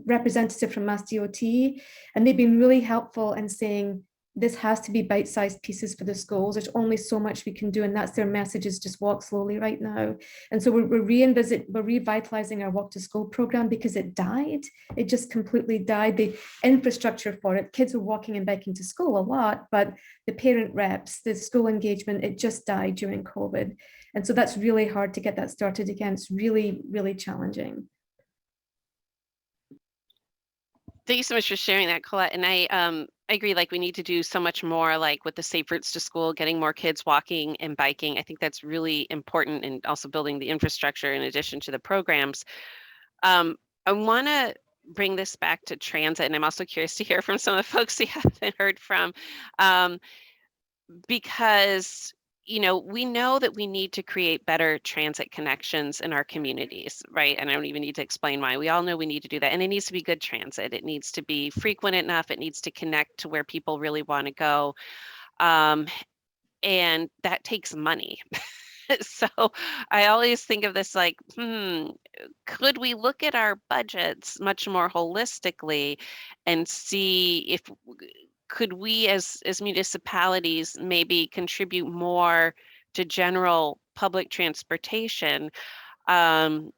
representative from Mass DOT, and they've been really helpful in saying, this has to be bite-sized pieces for the schools. There's only so much we can do, and that's their message, is just walk slowly right now. And so we're revitalizing our walk to school program because it died. It just completely died. The infrastructure for it, kids were walking and biking to school a lot, but the parent reps, the school engagement, it just died during COVID. And so that's really hard to get that started again. It's really, really challenging. Thank you so much for sharing that, Colette. And I agree, like we need to do so much more, like with the Safe Routes to School, getting more kids walking and biking. I think that's really important, and also building the infrastructure in addition to the programs. I want to bring this back to transit, and I'm also curious to hear from some of the folks we haven't heard from, because we know that we need to create better transit connections in our communities, right? And I don't even need to explain why. We all know we need to do that. And it needs to be good transit. It needs to be frequent enough. It needs to connect to where people really want to go. And that takes money. So I always think of this like, could we look at our budgets much more holistically and see if could we as municipalities maybe contribute more to general public transportation, and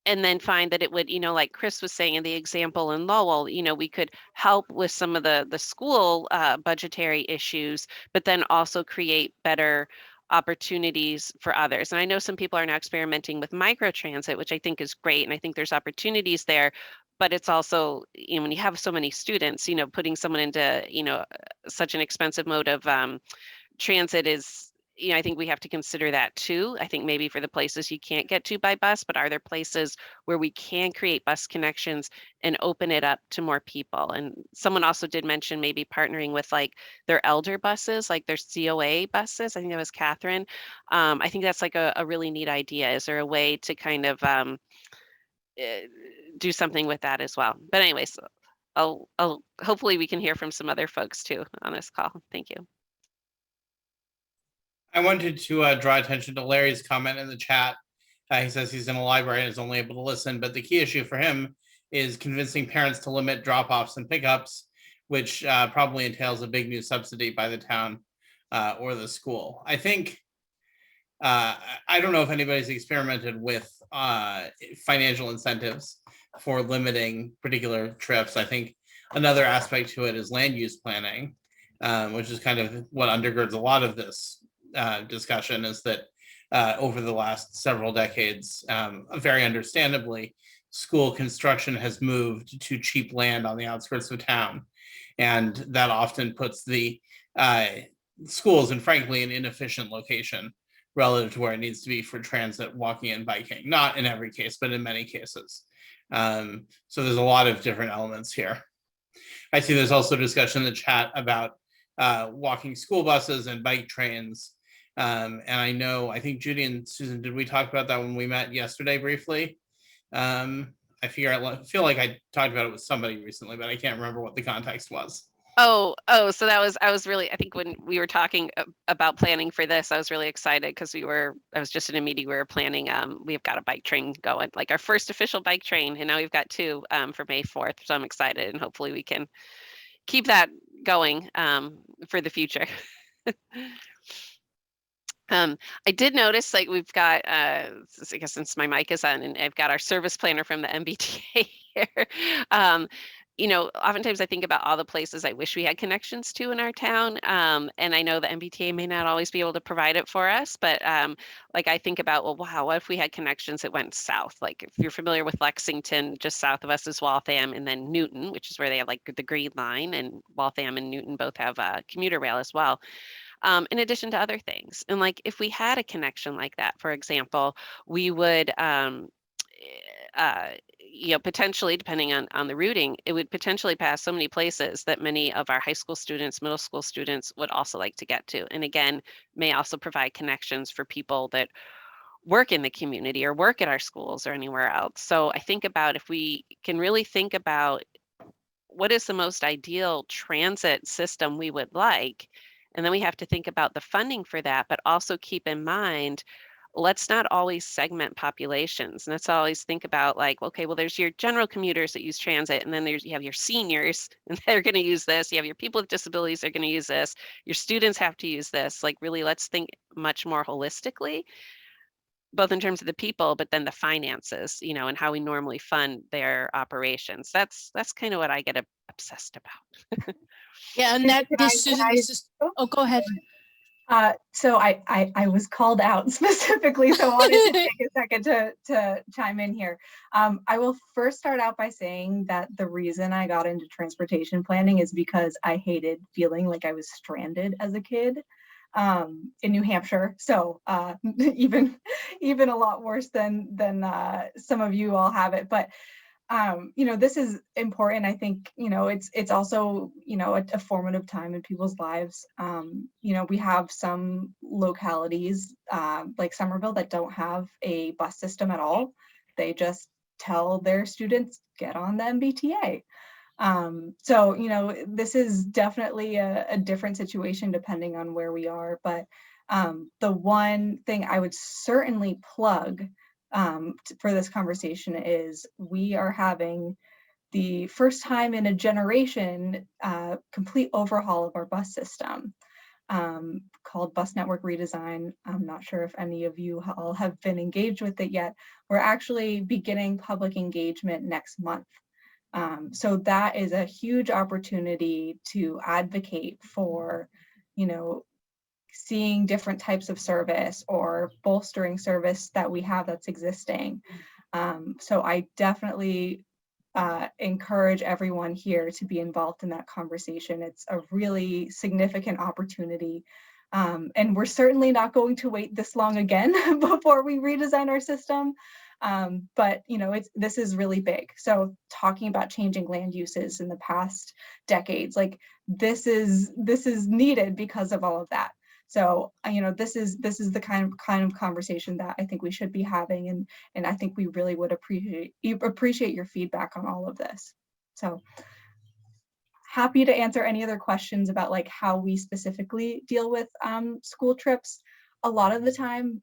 then find that it would, like Chris was saying in the example in Lowell, we could help with some of the school budgetary issues, but then also create better opportunities for others. And I know some people are now experimenting with microtransit, which I think is great. And I think there's opportunities there. But it's also, when you have so many students, putting someone into, such an expensive mode of transit is, I think we have to consider that too. I think maybe for the places you can't get to by bus, but are there places where we can create bus connections and open it up to more people? And someone also did mention maybe partnering with like their elder buses, like their COA buses. I think that was Catherine. I think that's like a really neat idea. Is there a way to kind of do something with that as well? But anyways, I'll hopefully we can hear from some other folks too on this call. Thank you. I wanted to draw attention to Larry's comment in the chat. He says he's in a library and is only able to listen, but the key issue for him is convincing parents to limit drop-offs and pickups, which probably entails a big new subsidy by the town or the school. I think, I don't know if anybody's experimented with financial incentives for limiting particular trips. I think another aspect to it is land use planning, which is kind of what undergirds a lot of this discussion, is that over the last several decades, very understandably, school construction has moved to cheap land on the outskirts of town. And that often puts the schools in, frankly, an inefficient location relative to where it needs to be for transit, walking, and biking. Not in every case, but in many cases. So there's a lot of different elements here. I see there's also discussion in the chat about walking school buses and bike trains. And I think Judy and Susan, did we talk about that when we met yesterday briefly? I feel like I talked about it with somebody recently, but I can't remember what the context was. Oh, so I was really, I think when we were talking about planning for this, I was really excited because I was just in a meeting, we were planning, we've got a bike train going, like our first official bike train, and now we've got two for May 4th. So I'm excited, and hopefully we can keep that going for the future. I did notice, like, we've got, I guess since my mic is on, and I've got our service planner from the MBTA here. Oftentimes I think about all the places I wish we had connections to in our town. And I know the MBTA may not always be able to provide it for us, but like I think about, well, wow, what if we had connections that went south? Like if you're familiar with Lexington, just south of us is Waltham, and then Newton, which is where they have like the Green Line, and Waltham and Newton both have commuter rail as well. In addition to other things. And like if we had a connection like that, for example, we would potentially, depending on the routing, it would potentially pass so many places that many of our high school students, middle school students would also like to get to. And again, may also provide connections for people that work in the community or work at our schools or anywhere else. So I think about if we can really think about what is the most ideal transit system we would like, and then we have to think about the funding for that, but also keep in mind, let's not always segment populations. And let's always think about like, okay, well, there's your general commuters that use transit, and then you have your seniors, and they're going to use this. You have your people with disabilities, they're going to use this. Your students have to use this. Like really, let's think much more holistically, both in terms of the people, but then the finances, and how we normally fund their operations. That's kind of what I get obsessed about. Yeah, and that this is oh, go ahead. So I was called out specifically, so I wanted to take a second to chime in here. I will first start out by saying that the reason I got into transportation planning is because I hated feeling like I was stranded as a kid in New Hampshire. So even a lot worse than some of you all have it. But this is important. I think, it's also, a formative time in people's lives. We have some localities like Somerville that don't have a bus system at all. They just tell their students, get on the MBTA. So, this is definitely a different situation depending on where we are. But the one thing I would certainly plug for this conversation is we are having the first time in a generation complete overhaul of our bus system called Bus Network Redesign. I'm not sure if any of you all have been engaged with it yet. We're actually beginning public engagement next month. So that is a huge opportunity to advocate for, seeing different types of service or bolstering service that we have that's existing. So I definitely encourage everyone here to be involved in that conversation. It's a really significant opportunity. And we're certainly not going to wait this long again before we redesign our system. But this is really big. So talking about changing land uses in the past decades, like this is needed because of all of that. So this is the kind of conversation that I think we should be having, and I think we really would appreciate your feedback on all of this. So happy to answer any other questions about like how we specifically deal with school trips. A lot of the time,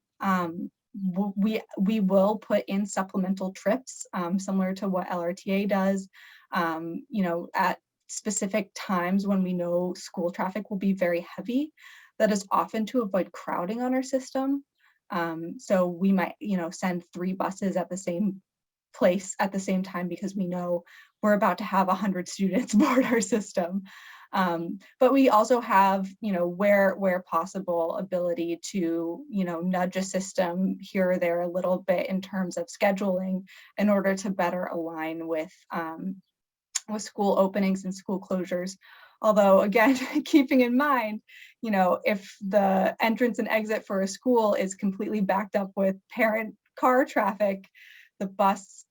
we will put in supplemental trips similar to what LRTA does, at specific times when we know school traffic will be very heavy. That is often to avoid crowding on our system. So we might, send 3 buses at the same place at the same time because we know we're about to have 100 students board our system. But we also have, where possible, ability to, nudge a system here or there a little bit in terms of scheduling in order to better align with school openings and school closures. Although, again, keeping in mind, if the entrance and exit for a school is completely backed up with parent car traffic, the bus,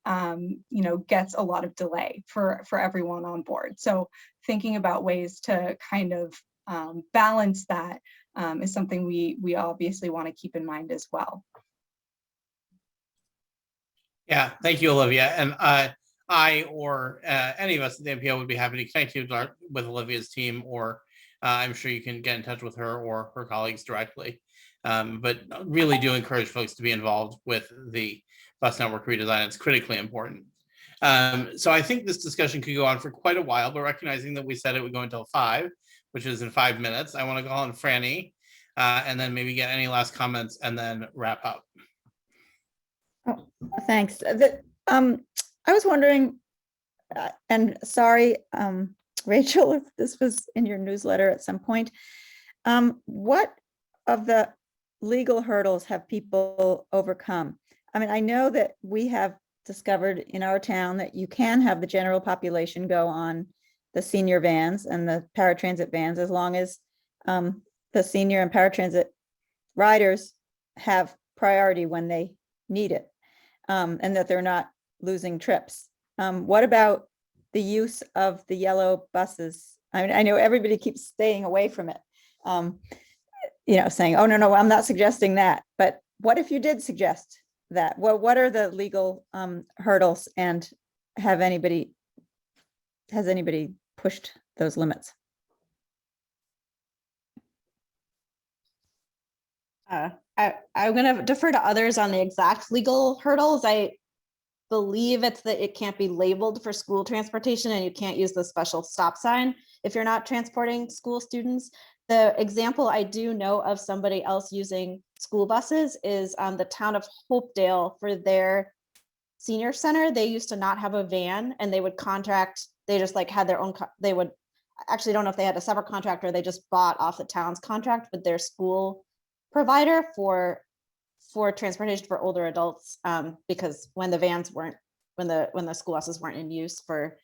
gets a lot of delay for everyone on board. So thinking about ways to kind of balance that is something we obviously want to keep in mind as well. Yeah, thank you, Olivia. And I or any of us at the MPO would be happy to connect you with Olivia's team, or I'm sure you can get in touch with her or her colleagues directly. But really do encourage folks to be involved with the bus network redesign. It's critically important. So I think this discussion could go on for quite a while, but recognizing that we said it would go until 5, which is in 5 minutes, I want to call on Franny and then maybe get any last comments and then wrap up. Oh, thanks. I was wondering, and sorry, Rachel, if this was in your newsletter at some point, what of the legal hurdles have people overcome? I mean, I know that we have discovered in our town that you can have the general population go on the senior vans and the paratransit vans as long as the senior and paratransit riders have priority when they need it, and that they're not losing trips. What about the use of the yellow buses? I mean, I know everybody keeps staying away from it, saying, oh, no, I'm not suggesting that. But what if you did suggest that? Well, what are the legal hurdles, and has anybody pushed those limits? I'm going to defer to others on the exact legal hurdles. I believe it's that it can't be labeled for school transportation, and you can't use the special stop sign if you're not transporting school students. The example I do know of somebody else using school buses is the town of Hopedale for their senior center. They used to not have a van, and they would contract, they just like had their own, they would, actually don't know if they had a separate contract or they just bought off the town's contract with their school provider for transportation for older adults, because when the vans weren't, when the school buses weren't in use for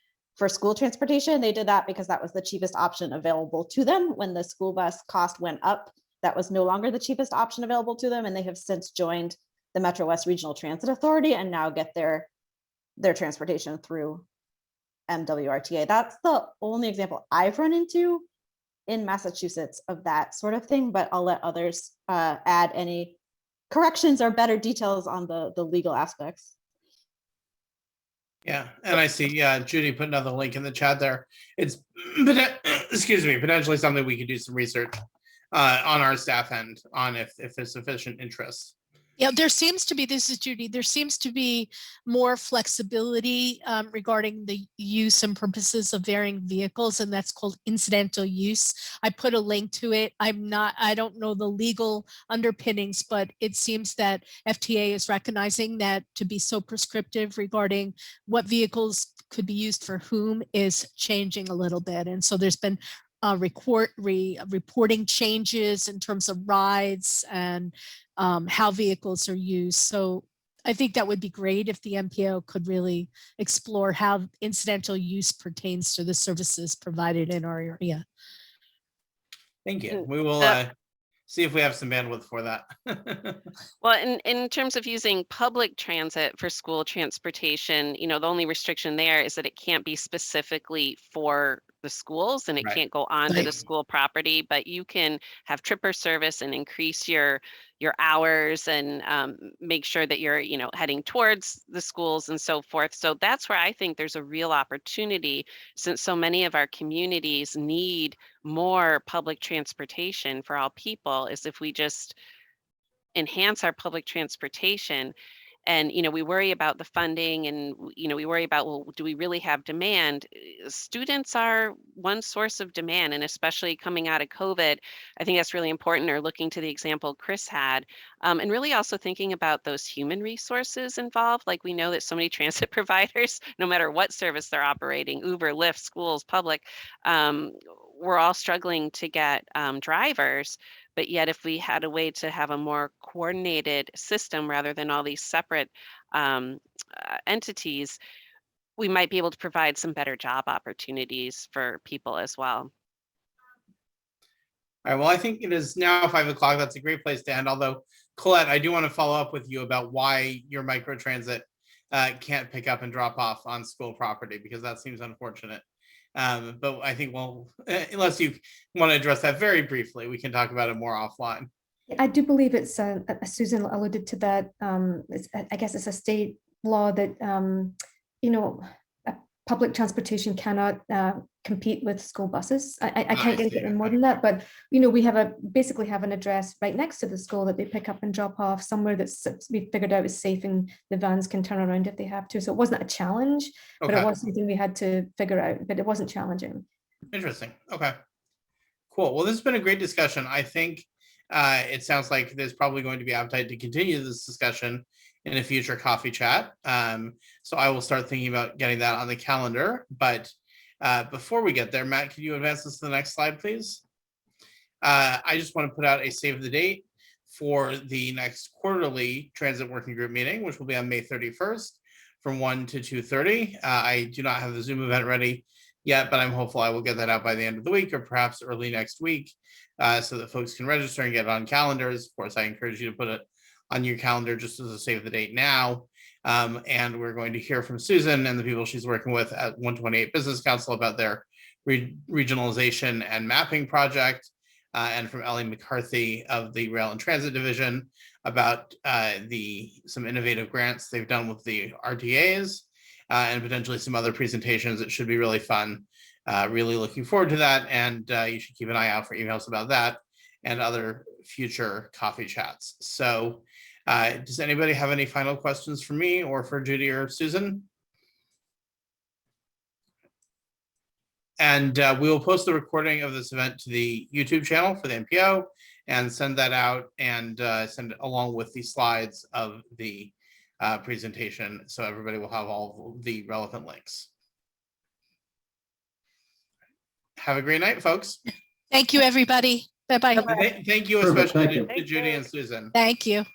school transportation, they did that because that was the cheapest option available to them. When the school bus cost went up, that was no longer the cheapest option available to them, and they have since joined the Metro West Regional Transit Authority and now get their transportation through MWRTA. That's the only example I've run into in Massachusetts of that sort of thing, but I'll let others add any corrections or better details on the legal aspects. Yeah, and I see, Judy put another link in the chat there. It's, excuse me, potentially something we could do some research on our staff end on if there's sufficient interest. Yeah, there seems to be, this is Judy, there seems to be more flexibility regarding the use and purposes of varying vehicles, and that's called incidental use. I put a link to it. I don't know the legal underpinnings, but it seems that FTA is recognizing that to be so prescriptive regarding what vehicles could be used for whom is changing a little bit. And so there's been reporting changes in terms of rides and how vehicles are used. So I think that would be great if the MPO could really explore how incidental use pertains to the services provided in our area. Thank you. We will see if we have some bandwidth for that. Well, in terms of using public transit for school transportation, the only restriction there is that it can't be specifically for the schools, and it can't go onto the school property, but you can have tripper service and increase your hours and make sure that you're heading towards the schools and so forth. So that's where I think there's a real opportunity, since so many of our communities need more public transportation for all people, is if we just enhance our public transportation. And we worry about the funding, and we worry about, well, do we really have demand? Students are one source of demand, and especially coming out of COVID, I think that's really important, or looking to the example Chris had, and really also thinking about those human resources involved. Like, we know that so many transit providers, no matter what service they're operating, Uber, Lyft, schools, public, we're all struggling to get drivers. But yet, if we had a way to have a more coordinated system rather than all these separate entities, we might be able to provide some better job opportunities for people as well. All right, well, I think it is now 5 o'clock. That's a great place to end. Although, Colette, I do want to follow up with you about why your microtransit can't pick up and drop off on school property, because that seems unfortunate. But I think, well, unless you want to address that very briefly, we can talk about it more offline. I do believe it's Susan alluded to that. I guess it's a state law that public transportation cannot compete with school buses. I can't get any more than that, but we basically have an address right next to the school that they pick up and drop off somewhere that's we figured out is safe, and the vans can turn around if they have to. So it wasn't a challenge, but it was something we had to figure out. But it wasn't challenging. Interesting. Okay. Cool. Well, this has been a great discussion. I think it sounds like there's probably going to be appetite to continue this discussion in a future coffee chat. So I will start thinking about getting that on the calendar. But before we get there, Matt, can you advance us to the next slide, please? I just want to put out a save the date for the next quarterly transit working group meeting, which will be on May 31st from 1 to 2:30. I do not have the Zoom event ready yet, but I'm hopeful I will get that out by the end of the week or perhaps early next week, so that folks can register and get it on calendars. Of course, I encourage you to put it on your calendar just as a save the date now. And we're going to hear from Susan and the people she's working with at 128 Business Council about their regionalization and mapping project, and from Ellie McCarthy of the Rail and Transit Division about some innovative grants they've done with the RTAs, and potentially some other presentations. It should be really fun. Really looking forward to that, and you should keep an eye out for emails about that and other future coffee chats. So does anybody have any final questions for me or for Judy or Susan? And we will post the recording of this event to the YouTube channel for the NPO and send that out, and send it along with the slides of the presentation, so everybody will have all the relevant links. Have a great night, folks. Thank you, everybody. Bye-bye. Thank you especially to Judy and Susan. Thank you.